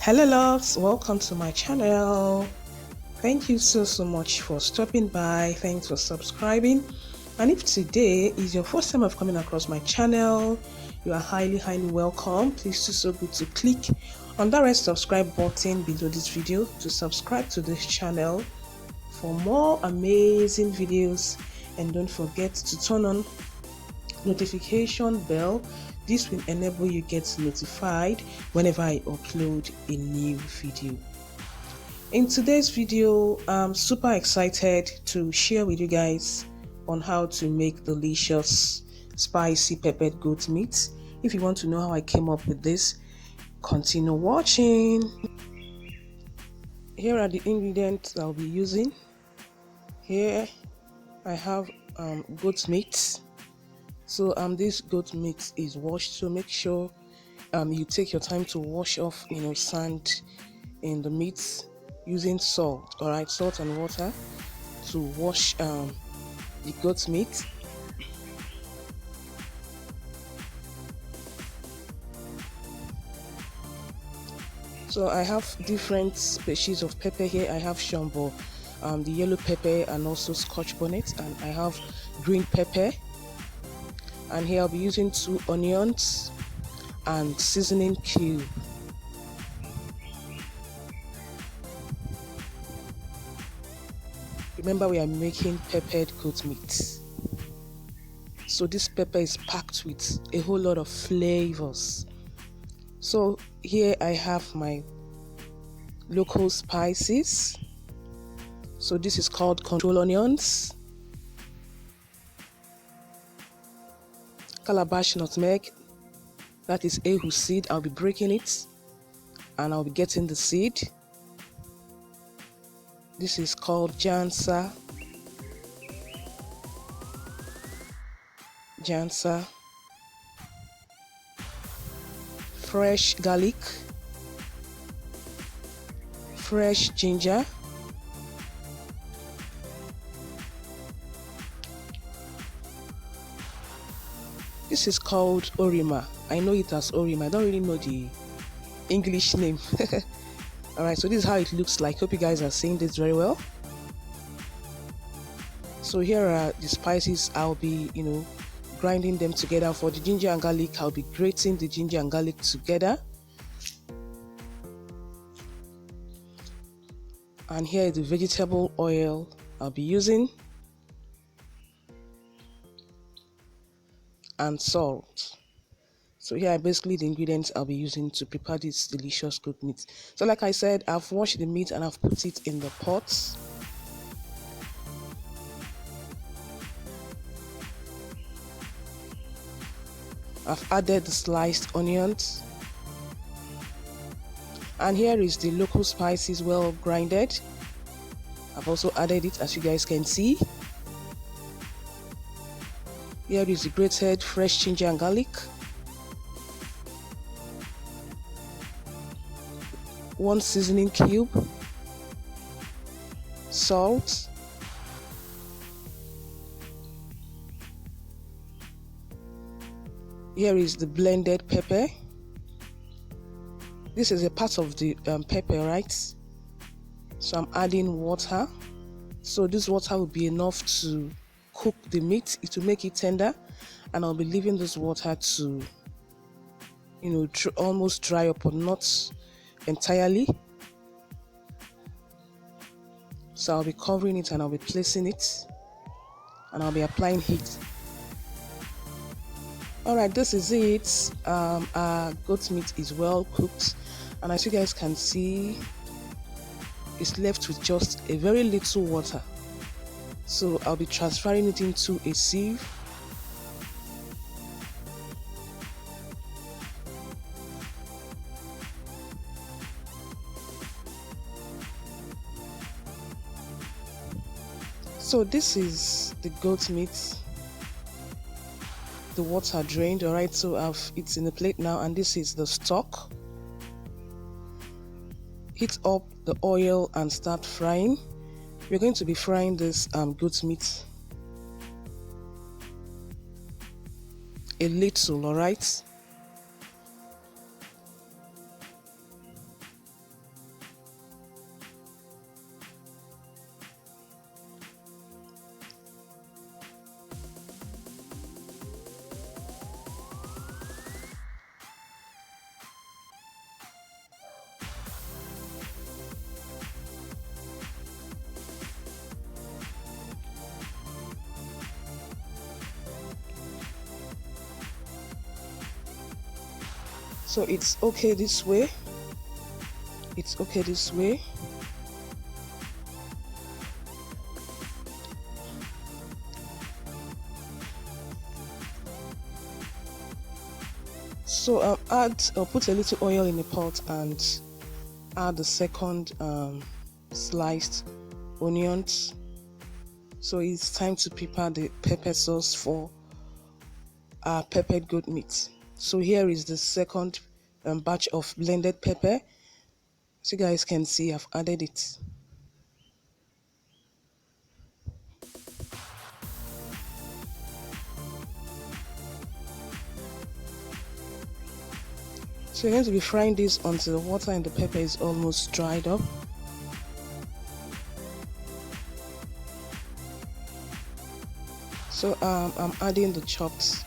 Hello loves, welcome to my channel. Thank you so much for stopping by. Thanks for subscribing. And if today is your first time of coming across my channel, you are highly welcome. Please do so good to click on that red subscribe button below this video to subscribe to this channel for more amazing videos, and don't forget to turn on notification bell. This will enable you get notified whenever I upload a new video. In today's video, I'm super excited to share with you guys on how to make delicious spicy peppered goat meat. If you want to know how I came up with this, continue watching. Here are the ingredients I'll be using. Here I have goat meat. So this goat meat is washed, so make sure you take your time to wash off sand in the meat using salt. All right, salt and water to wash the goat meat. So I have different species of pepper here. I have shombo, the yellow pepper, and also scotch bonnet, and I have green pepper. And here I'll be using 2 onions and seasoning cube. Remember, we are making peppered goat meat, so this pepper is packed with a whole lot of flavors. So here I have my local spices. So this is called control onions, calabash nutmeg, that is ahu seed. I'll be breaking it and I'll be getting the seed. This is called jansa, fresh garlic, fresh ginger, this is called orima. I know it as orima. I don't really know the English name. Alright, so this is how it looks like. Hope you guys are seeing this very well. So here are the spices. I'll be grinding them together. For the ginger and garlic, I'll be grating the ginger and garlic together. And here is the vegetable oil I'll be using, and salt. So here are basically the ingredients I'll be using to prepare this delicious goat meat. So like I said, I've washed the meat and I've put it in the pot. I've added the sliced onions. And here is the local spices well grinded. I've also added it, as you guys can see. Here is the grated fresh ginger and garlic, 1 seasoning cube, salt, here is the blended pepper. This is a part of the pepper, right? So I'm adding water. So this water will be enough to cook the meat. It will make it tender, and I'll be leaving this water to almost dry up, but not entirely. So I'll be covering it and I'll be placing it, and I'll be applying heat. Alright, this is it. Our goat meat is well cooked, and as you guys can see, it's left with just a very little water. So I'll be transferring it into a sieve. So this is the goat meat, the water drained. Alright, so it's in the plate now, and this is the stock. Heat up the oil and start frying. We're going to be frying this goat meat a little. Alright, So it's okay this way. It's okay this way. So add or put a little oil in the pot and add the second sliced onions. So it's time to prepare the pepper sauce for our peppered goat meat. So here is the second batch of blended pepper. So you guys can see I've added it. So you're going to be frying this until the water in the pepper is almost dried up. So I'm adding the chopped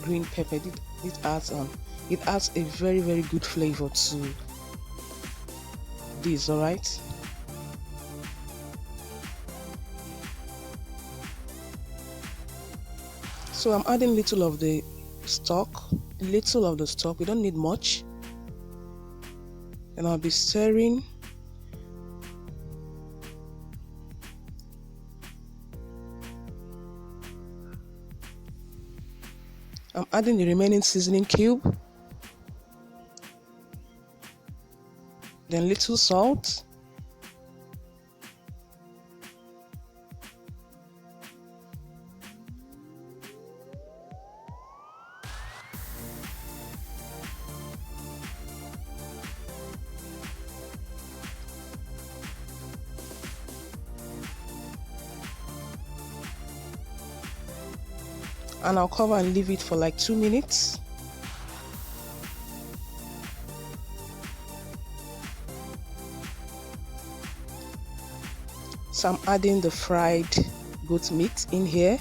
green pepper. It adds a very good flavor to this. All right. So I'm adding little of the stock. Little of the stock. We don't need much. And I'll be stirring. I'm adding the remaining seasoning cube. Then little salt. And I'll cover and leave it for like 2 minutes. So I'm adding the fried goat meat in here.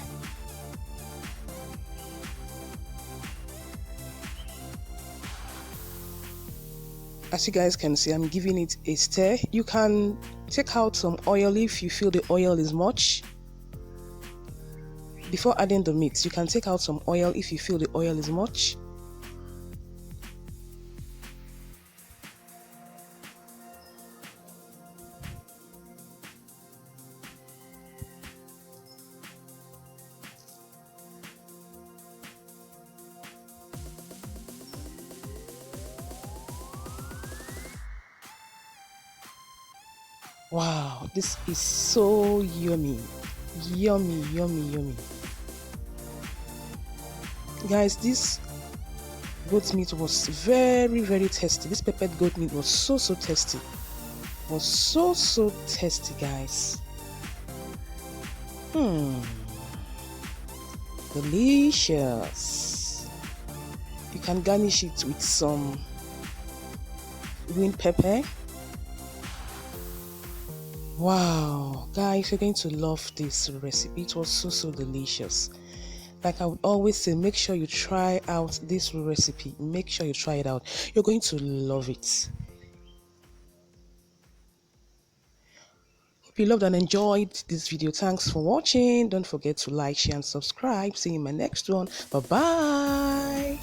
As you guys can see, I'm giving it a stir. You can take out some oil if you feel the oil is much. Before adding the meat, you can take out some oil if you feel the oil is much. Wow, this is so yummy. Yummy. Guys, this goat meat was very tasty. This peppered goat meat was so tasty. Was so tasty, guys. Delicious. You can garnish it with some green pepper. Wow, guys, you're going to love this recipe. It was so delicious. Like I would always say, make sure you try out this recipe. Make sure you try it out. You're going to love it. Hope you loved and enjoyed this video. Thanks for watching. Don't forget to like, share, and subscribe. See you in my next one. Bye-bye.